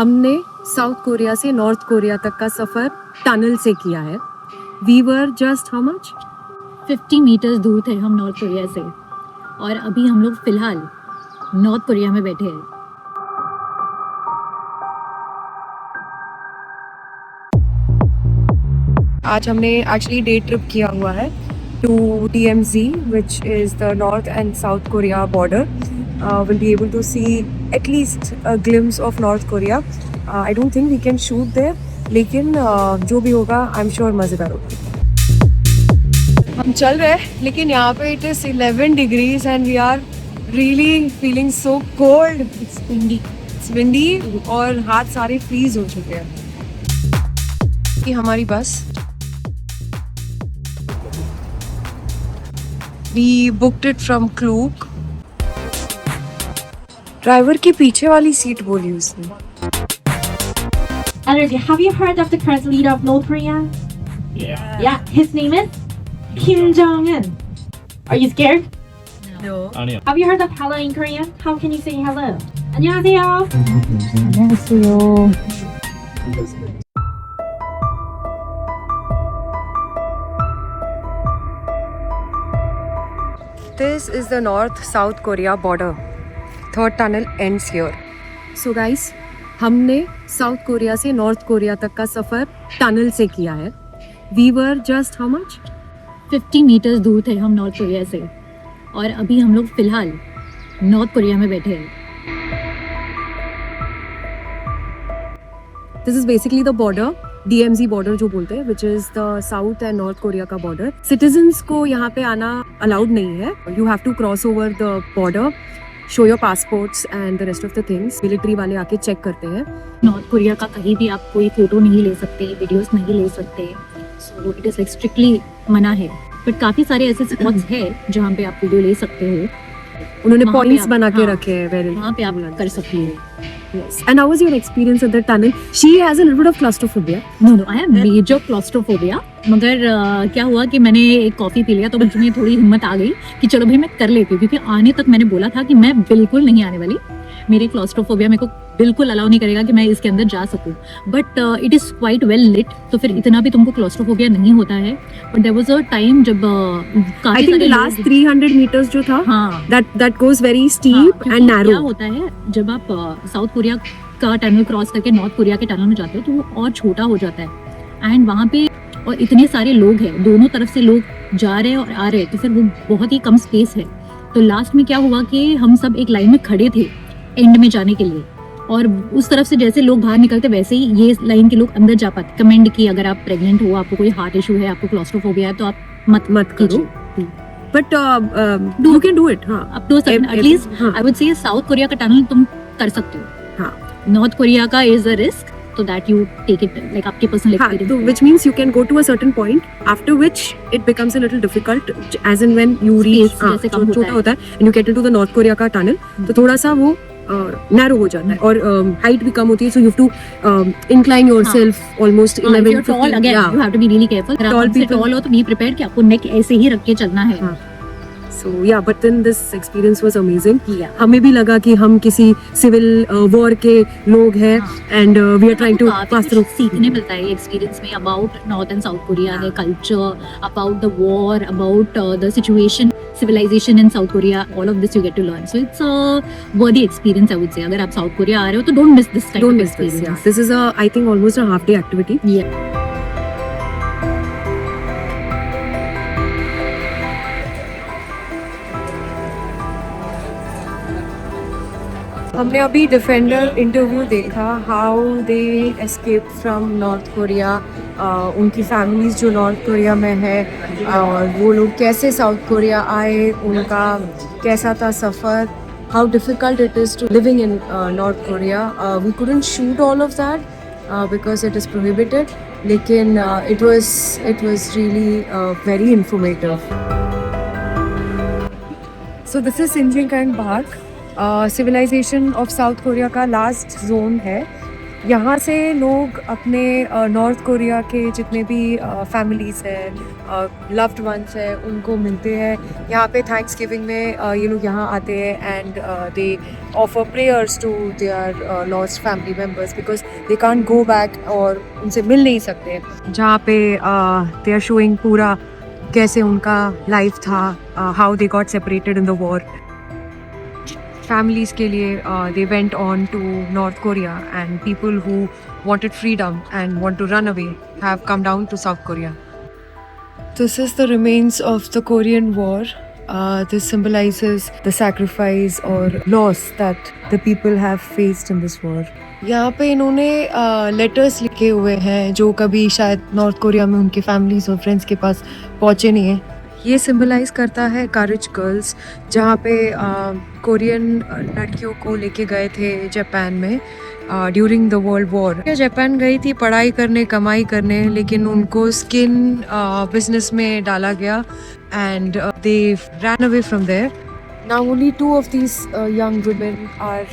हमने South Korea से North Korea तक का सफ़र टनल से किया है. We were just how much 50 metres दूर थे हम नॉर्थ कोरिया से, और अभी हम लोग फिलहाल नॉर्थ कोरिया में बैठे हैं. आज हमने एक्चुअली डे ट्रिप किया हुआ है to DMZ, which is the North and South Korea border. We'll be able to see at least a glimpse of North Korea. I don't think we can shoot there, लेकिन जो भी होगा I'm sure मज़ेदार होगा. हम चल रहे हैं, लेकिन यहाँ पे it is 11 degrees and we are really feeling so cold. It's windy और हाथ सारे freeze हो चुके हैं. ये हमारी बस. We booked it from Klook. Driver की पीछे वाली सीट बोली उसने. Energy, have you heard of the current leader of North Korea? Yeah, his name is Kim Jong-un. Are you scared? No. Have you heard of hello in Korean? How can you say hello? 안녕하세요. 안녕하세요. This is the North-South Korea border. Third tunnel ends here. So guys, हमने South Korea से North Korea तक का सफ़र tunnel से किया है. We were just how much 50 metres दूर थे हम नॉर्थ कोरिया से, और अभी हम लोग फिलहाल नॉर्थ कोरिया में बैठे हैं. This is basically the border, DMZ border जो बोलते हैं, which is the South and North Korea का border. Citizens को यहाँ पे आना allowed नहीं है. You have to cross over the border, show your passports and the rest of the things. Military वाले आके चेक करते हैं. नॉर्थ कोरिया का कहीं भी आप कोई फोटो नहीं ले सकते, वीडियोस नहीं ले सकते, सो इट इज स्ट्रिक्टली मना है. बट काफ़ी सारे ऐसे स्पॉट्स हैं जहाँ पे आप वीडियो ले सकते हो. उन्होंने वहाँ पे पॉइंट्स आप- बना के हाँ, रखे हैं. वहाँ पे आप कर सकते हो. Yes. And how was your experience at the tunnel? She has a little bit of claustrophobia. No I am major claustrophobia. मगर क्या हुआ कि मैंने एक कॉफ़ी पी लिया तो मुझे थोड़ी हिम्मत आ गई कि चलो भाई मैं कर लेती हूँ, क्योंकि आने तक मैंने बोला था कि मैं बिल्कुल नहीं आने वाली. मेरे क्लॉस्ट्रोफोबिया मेरे को बिल्कुल अलाउ नहीं करेगा कि मैं इसके अंदर जा सकूँ. But it is quite well lit, तो फिर इतना भी तुमको क्लॉस्ट्रोफोबिया नहीं होता है. But there was a time जब I काफ़ी think सारे the last 300 meters जो था, हाँ that goes very हाँ, steep क्योंकि and क्या narrow. होता है जब आप साउथ कोरिया का टनल क्रॉस करके नॉर्थ कोरिया के टनल में जाते हो तो वो और छोटा हो जाता है. एंड वहाँ पे और इतने सारे लोग हैं, दोनों तरफ से लोग जा रहे हैं और आ रहे हैं, तो फिर वो बहुत ही कम स्पेस है. तो लास्ट में क्या हुआ कि हम सब एक लाइन में खड़े थे एंड में जाने के लिए, और उस तरफ से जैसे लोग बाहर निकलते वैसे ही ये लाइन के लोग अंदर जा पाते. कमेंड की अगर आप प्रेग्नेंट हो, आपको कोई हार्ट इशू है, आपको क्लॉस्ट्रोफोबिया है, तो आप मत करो. कीजिए. But you can do it. हाँ. अप टू एटलीस्ट हाँ. I would say south Korea का टनल तुम कर सकते हो. हाँ. नॉर्थ कोरिया का is a risk, so that you take it like आपके personal हाँ, experience. तो which means you can go to a certain point after which it becomes a little difficult as in when you reach Space जैसे कम छोटा होता होता है and you get into the North Korea का tunnel, तो थोड़ा सा वो narrow हो जाता है और height भी कम होती है, so you have to incline yourself almost हाँ, if 11 you're tall 15 again, yeah. you have to be really careful. अगर आप Tall हमसे people- tall हो तो be prepared कि आपको neck ऐसे ही रख के चलना है. हाँ. So yeah, but then this experience was amazing. Yeah. हमें भी लगा कि हम किसी सिविल वॉर के लोग हैं and we are trying to काफी pass कुछ through. सीखने मिलता है एक्सपीरियंस में about north and south Korea, the culture, about the war, about the situation, civilization in South Korea. All of this you get to learn. So it's a worthy experience, I would say. अगर आप south Korea आ रहे हो तो don't miss this kind Don't of miss this. experience. Yeah. This is I think almost a half day activity. Yeah. हमने अभी defender interview देखा, how they escape from north Korea. उनकी families जो north Korea में है और वो लोग कैसे साउथ कोरिया आए, उनका कैसा था सफ़र, how difficult it is to living in North Korea. We couldn't shoot all of that because it is prohibited, लेकिन it was really very informative. So this is singing and bark. Civilization of South Korea का last zone है यहाँ से लोग अपने north Korea के जितने भी फैमिलीज़ हैं, लव्ड वंस हैं, उनको मिलते हैं। यहाँ पे थैंक्स गिविंग में ये लोग यहाँ आते हैं and they offer prayers to their lost family members because they can't go back और उनसे मिल नहीं सकते। जहाँ पे दे आर शोइंग पूरा कैसे उनका लाइफ था, how they got separated in the war. families के लिए they went on to North Korea and people who wanted freedom and want to run away have come down to South Korea. This is the remains of the Korean War. This symbolizes the sacrifice or loss that the people have faced in this war. यहाँ पे इन्होंने letters लिखे हुए हैं जो कभी शायद north Korea में उनके फैमिलीज और फ्रेंड्स के पास पहुँचे नहीं हैं। ये सिंबलाइज करता है करेज गर्ल्स, जहाँ पे कोरियन लड़कियों को लेके गए थे जापान में during the world war. Japan गई थी पढ़ाई करने, कमाई करने, लेकिन उनको स्किन बिजनेस में डाला गया and they ran away from there. Now only 2 of these young women are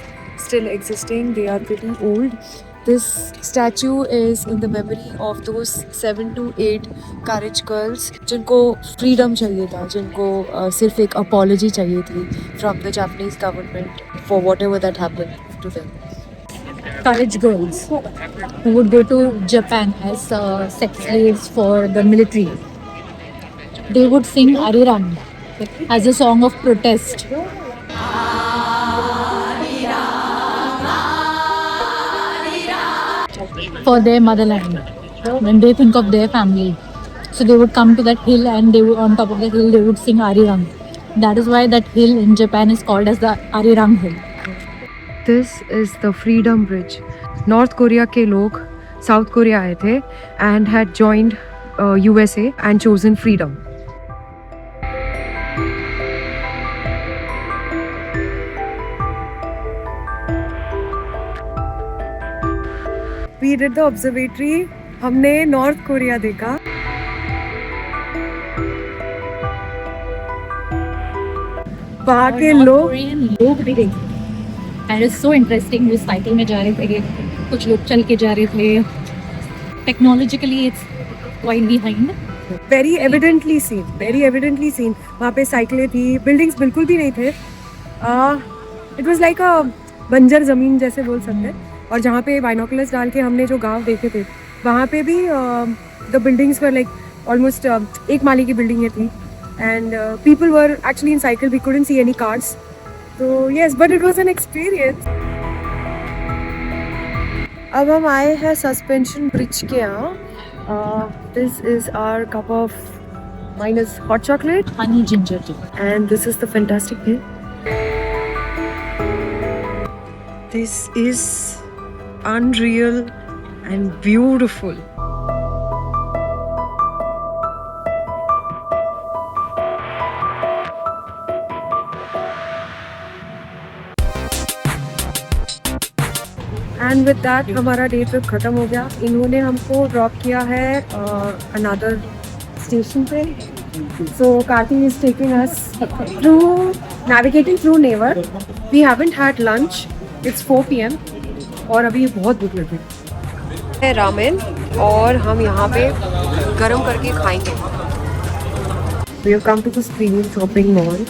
still existing. They are pretty old. This statue is in the memory of those 7 to 8 courage girls जिनको freedom चाहिए था, जिनको सिर्फ एक apology चाहिए थी from the Japanese government for whatever that happened to them. Courage girls who would go to Japan as sex slaves for the military. They would sing Arirang as a song of protest. For their motherland, when they think of their family, so they would come to that hill and they would, on top of the hill, they would sing Arirang. That is why that hill in Japan is called as the Arirang Hill. This is the Freedom Bridge. North Korea के लोग south Korea आए थे and had joined USA and chosen freedom. We did the observatory. हमने north Korea देखा। वहाँ के लोग लोग भी देखे एंड इट्स सो इंटरेस्टिंग। वो साइकिल में जा रहे थे, कुछ लोग चल के जा रहे थे। Technologically it's quite behind. Very evidently seen. वहाँ पे साइकिलें थी, बिल्डिंग्स बिल्कुल भी नहीं थे। इट वाज लाइक अ बंजर ज़मीन जैसे बोल सकते हैं। और जहाँ पे बाइनोकुलर्स डाल के हमने जो गांव देखे थे, वहाँ पे भी the buildings were like almost एक माली की बिल्डिंगें थी and people were actually in cycle. We couldn't see any cars. तो yes, but it was an experience. अब हम आए हैं सस्पेंशन ब्रिज के यहाँ। This is our cup of minus hot chocolate, honey ginger tea. and this is the fantastic thing. This is unreal and beautiful. And with that हमारा day trip ख़त्म हो गया। इन्होंने हमको ड्रॉप किया है अनदर स्टेशन पे। So Kartik is taking us through navigating through Naver. We haven't had lunch, it's 4 PM और अभी बहुत भूख लगी है। रामेन और हम यहाँ पे गरम करके खाएंगे। We have come to this premium shopping mall